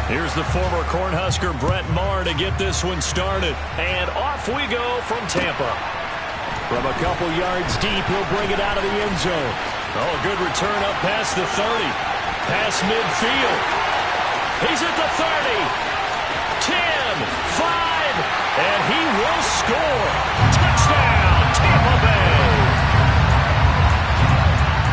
Here's the former Cornhusker Brett Maher to get this one started. And off we go from Tampa. From a couple yards deep, he'll bring it out of the end zone. Oh, good return up past the 30. Past midfield. He's at the 30. 10, 5, and he will score. Touchdown, Tampa Bay.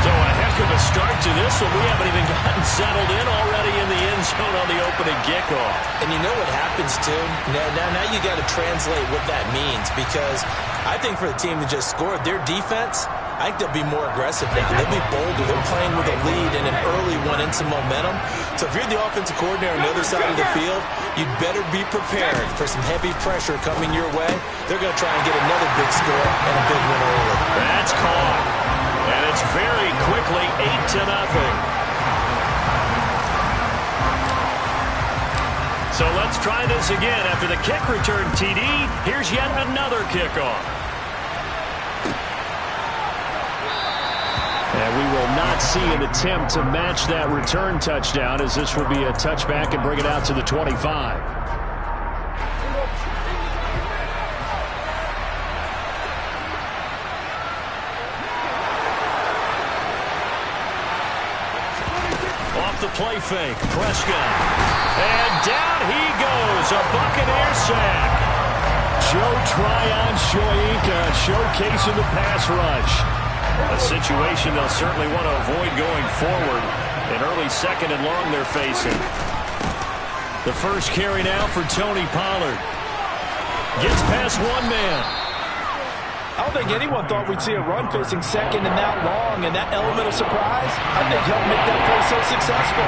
So a heck of a start to this one. We haven't even gotten settled in already in the end zone on the opening kickoff. And you know what happens, too? Now you got to translate what that means, because I think for the team that just scored, their defense, I think they'll be more aggressive now. They'll be bolder. They're playing with a lead and an early one and some momentum. So if you're the offensive coordinator on the other side of the field, you'd better be prepared for some heavy pressure coming your way. They're going to try and get another big score and a big win early. That's caught. And it's very quickly 8-0. So let's try this again. After the kick return TD, here's yet another kickoff. And we will not see an attempt to match that return touchdown, as this will be a touchback and bring it out to the 25. Off the play fake, Prescott. And down he goes, a Buccaneer sack. Joe Tryon Shoyinka showcasing the pass rush. A situation they'll certainly want to avoid going forward. An early second and long they're facing. The first carry now for Tony Pollard. Gets past one man. I don't think anyone thought we'd see a run facing second and that long, and that element of surprise, I think, helped make that play so successful.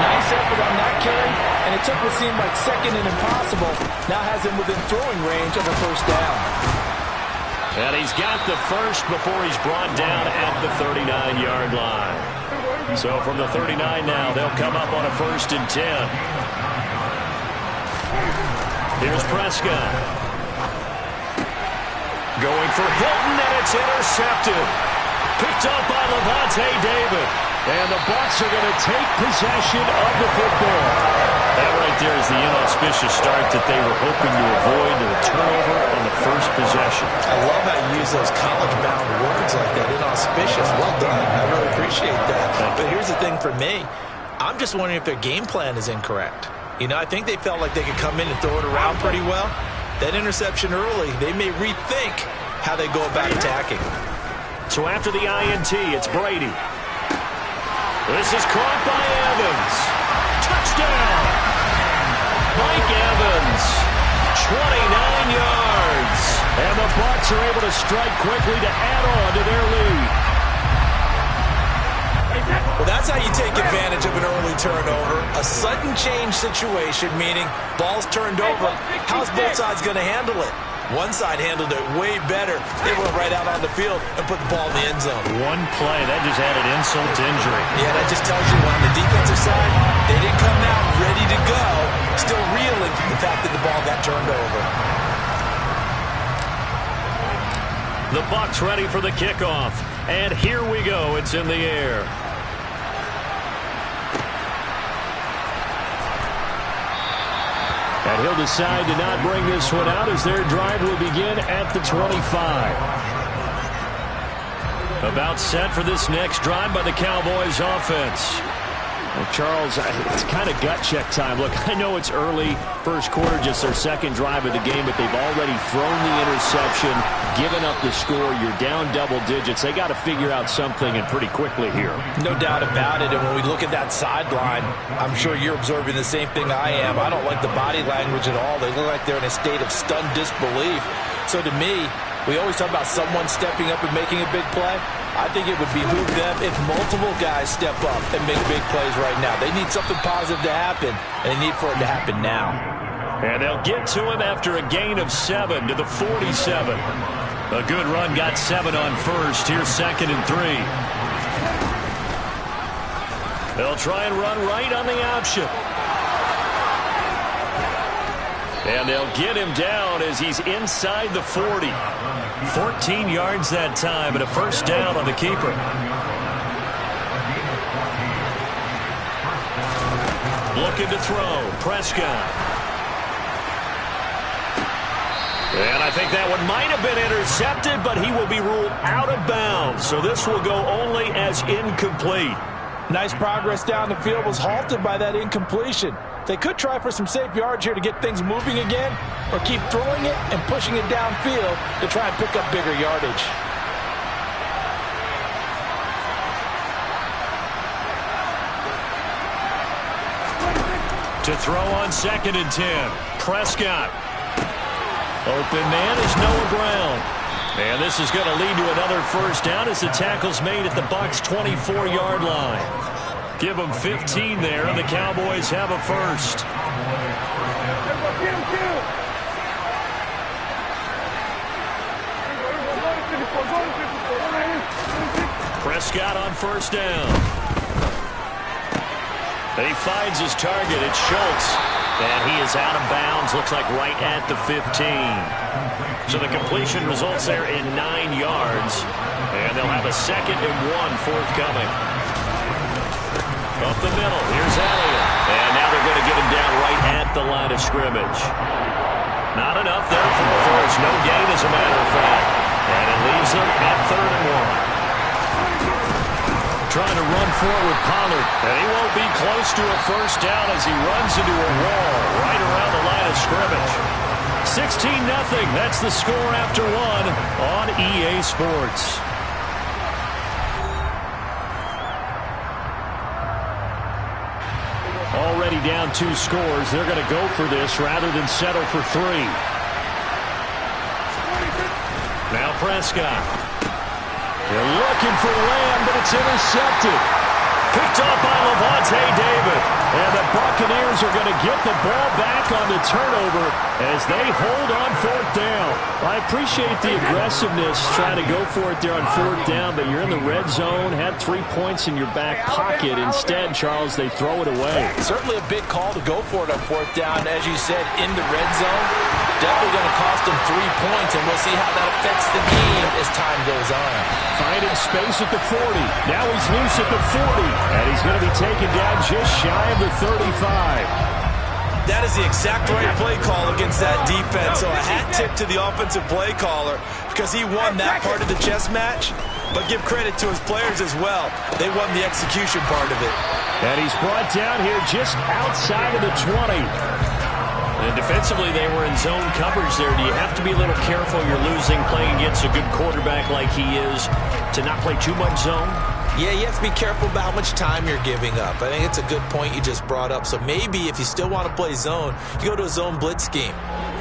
Nice effort on that carry, and it took what seemed like second and impossible. Now has him within throwing range of a first down. And he's got the first before he's brought down at the 39-yard line. So from the 39 now, they'll come up on a 1st and 10. Here's Prescott. Going for Hilton, and it's intercepted. Picked up by Levante David. And the Bucs are going to take possession of the football. That right there is the inauspicious start that they were hoping to avoid, the turnover on the first possession. I love how you use those college-bound words like that, inauspicious. Well done. I really appreciate that. But here's the thing for me. I'm just wondering if their game plan is incorrect. You know, I think they felt like they could come in and throw it around pretty well. That interception early, they may rethink how they go about attacking. So after the INT, it's Brady. This is caught by Evans. Touchdown! Mike Evans, 29 yards. And the Bucs are able to strike quickly to add on to their lead. Well, that's how you take advantage of an early turnover. A sudden change situation, meaning ball's turned over. How's both sides going to handle it? One side handled it way better. They went right out on the field and put the ball in the end zone. One play, that just added insult to injury. Yeah, that just tells you on the defensive side, they didn't come out ready to go, still reeling from the fact that the ball got turned over. The Bucs ready for the kickoff. And here we go. It's in the air. And he'll decide to not bring this one out as their drive will begin at the 25. About set for this next drive by the Cowboys offense. Well, Charles, it's kind of gut check time. Look, I know it's early, first quarter, just their second drive of the game, but they've already thrown the interception, given up the score. You're down double digits. They got to figure out something, and pretty quickly here. No doubt about it, and when we look at that sideline, I'm sure you're observing the same thing I am. I don't like the body language at all. They look like they're in a state of stunned disbelief. So to me, we always talk about someone stepping up and making a big play. I think it would behoove them if multiple guys step up and make big plays right now. They need something positive to happen, and they need for it to happen now. And they'll get to him after a gain of 7 to the 47. A good run, got 7 on first. Here's 2nd and 3. They'll try and run right on the option. And they'll get him down as he's inside the 40. 14 yards that time and a first down on the keeper. Looking to throw. Prescott. And I think that one might have been intercepted, but he will be ruled out of bounds. So this will go only as incomplete. Nice progress down the field was halted by that incompletion. They could try for some safe yards here to get things moving again, or keep throwing it and pushing it downfield to try and pick up bigger yardage. To throw on 2nd and 10. Prescott. Open man is Noah Brown. And this is going to lead to another first down as the tackle's made at the Bucs' 24-yard line. Give them 15 there, and the Cowboys have a first. Prescott on first down. He finds his target. It's Schultz. And he is out of bounds. Looks like right at the 15. So the completion results there in 9 yards. And they'll have a 2nd and 1 forthcoming. Up the middle. Here's Elliott. And now they're going to get him down right at the line of scrimmage. Not enough there for the first. No gain, as a matter of fact. And it leaves them at 3rd and 1. Trying to run forward, Pollard. And he won't be close to a first down as he runs into a wall right around the line of scrimmage. 16-0. That's the score after 1 on EA Sports. Already down 2 scores. They're going to go for this rather than settle for 3. Now Prescott. They're looking for Lamb, but it's intercepted. Picked up by Levante David. And the Buccaneers are going to get the ball back on the turnover as they hold on 4th down. I appreciate the aggressiveness trying to go for it there on 4th down, but you're in the red zone, had 3 points in your back pocket. Instead, Charles, they throw it away. Certainly a big call to go for it on 4th down. As you said, in the red zone, definitely going to cost them 3 points, and we'll see how that affects the game as time goes on. Finding space at the 40. Now he's loose at the 40. And he's going to be taken down just shy of the 35. That is the exact right play call against that defense. So a hat tip to the offensive play caller because he won that part of the chess match. But give credit to his players as well. They won the execution part of it. And he's brought down here just outside of the 20. And defensively, they were in zone coverage there. Do you have to be a little careful? You're losing, playing against a good quarterback like he is, to not play too much zone? Yeah, you have to be careful about how much time you're giving up. I think it's a good point you just brought up. So maybe if you still want to play zone, you go to a zone blitz scheme.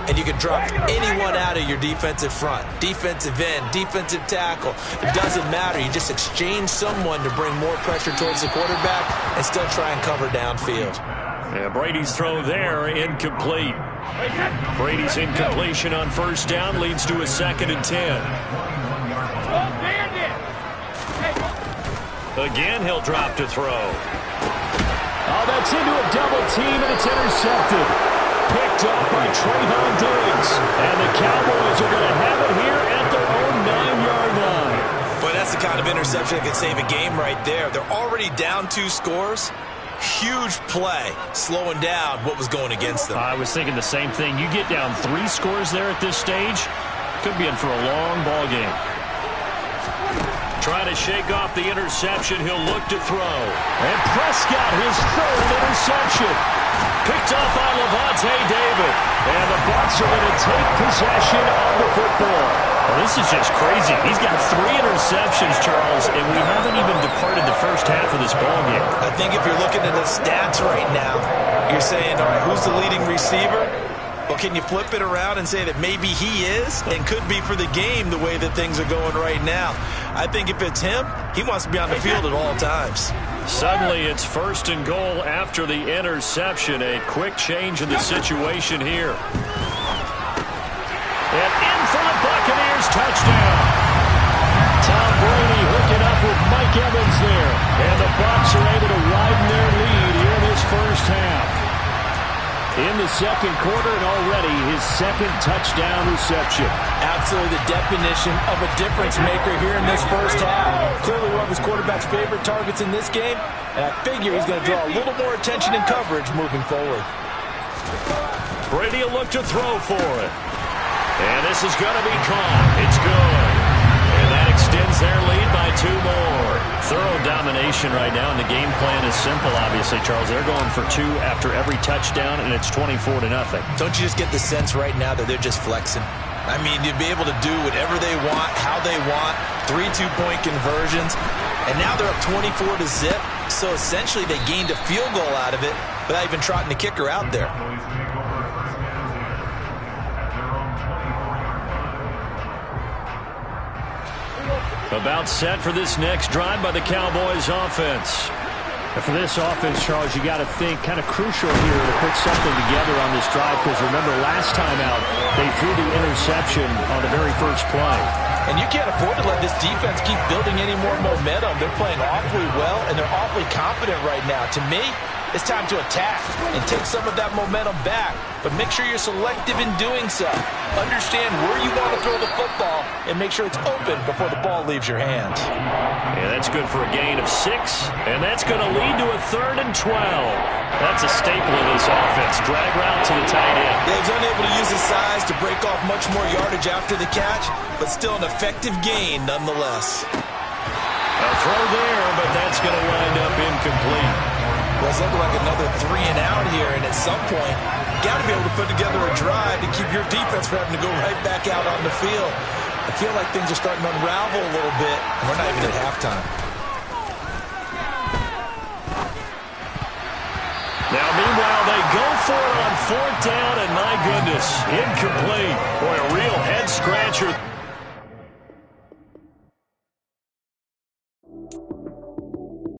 And you can drop anyone out of your defensive front. Defensive end, defensive tackle. It doesn't matter. You just exchange someone to bring more pressure towards the quarterback and still try and cover downfield. Yeah, Brady's throw there, incomplete. Brady's incompletion on first down leads to a 2nd and 10. Again, he'll drop to throw. Oh, that's into a double team, and it's intercepted. Picked up by Trayvon Diggs. And the Cowboys are going to have it here at their own 9-yard line. Boy, that's the kind of interception that can save a game right there. They're already down 2 scores. Huge play, slowing down what was going against them. I was thinking the same thing. You get down 3 scores there at this stage, could be in for a long ball game. Trying to shake off the interception. He'll look to throw. And Prescott, his 3rd interception. Picked up by Levante David. And the Bucs are going to take possession of the football. Well, this is just crazy. He's got 3 interceptions, Charles, and we haven't even departed the first half of this ballgame. I think if you're looking at the stats right now, you're saying, all right, who's the leading receiver? Well, can you flip it around and say that maybe he is and could be for the game the way that things are going right now? I think if it's him, he wants to be on the field at all times. Suddenly, it's 1st and goal after the interception. A quick change in the situation here. And in for the Buccaneers, touchdown. Tom Brady hooking up with Mike Evans there. And the Bucs are able to widen their lead here in this first half. In the second quarter and already his second touchdown reception. Absolutely the definition of a difference maker here in this first half. Clearly one of his quarterback's favorite targets in this game, and I figure he's going to draw a little more attention and coverage moving forward. Brady will look to throw for it. And this is going to be caught. It's good. And that extends their lead by 2 more. Thorough domination right now, and the game plan is simple, obviously, Charles. They're going for 2 after every touchdown, and it's 24-0. Don't you just get the sense right now that they're just flexing? I mean, you'd be able to do whatever they want, how they want, 3 2-point conversions, and now they're up 24-0. So essentially they gained a field goal out of it without even trotting the kicker out there. About set for this next drive by the Cowboys offense. And for this offense, Charles, you got to think kind of crucial here to put something together on this drive, because remember last time out they threw the interception on the very first play. And you can't afford to let this defense keep building any more momentum. They're playing awfully well, and they're awfully confident right now. To me, it's time to attack and take some of that momentum back. But make sure you're selective in doing so. Understand where you want to throw the football and make sure it's open before the ball leaves your hands. Yeah, that's good for a gain of 6. And that's going to lead to a 3rd and 12. That's a staple of this offense. Drag route to the tight end. He was unable to use his size to break off much more yardage after the catch, but still an effective gain nonetheless. A throw there, but that's going to wind up incomplete. Well, it's looking like another 3 and out here, and at some point, you got to be able to put together a drive to keep your defense from having to go right back out on the field. I feel like things are starting to unravel a little bit, and we're not even at halftime. Now, meanwhile, they go for it on 4th down, and my goodness, incomplete. Boy, a real head-scratcher.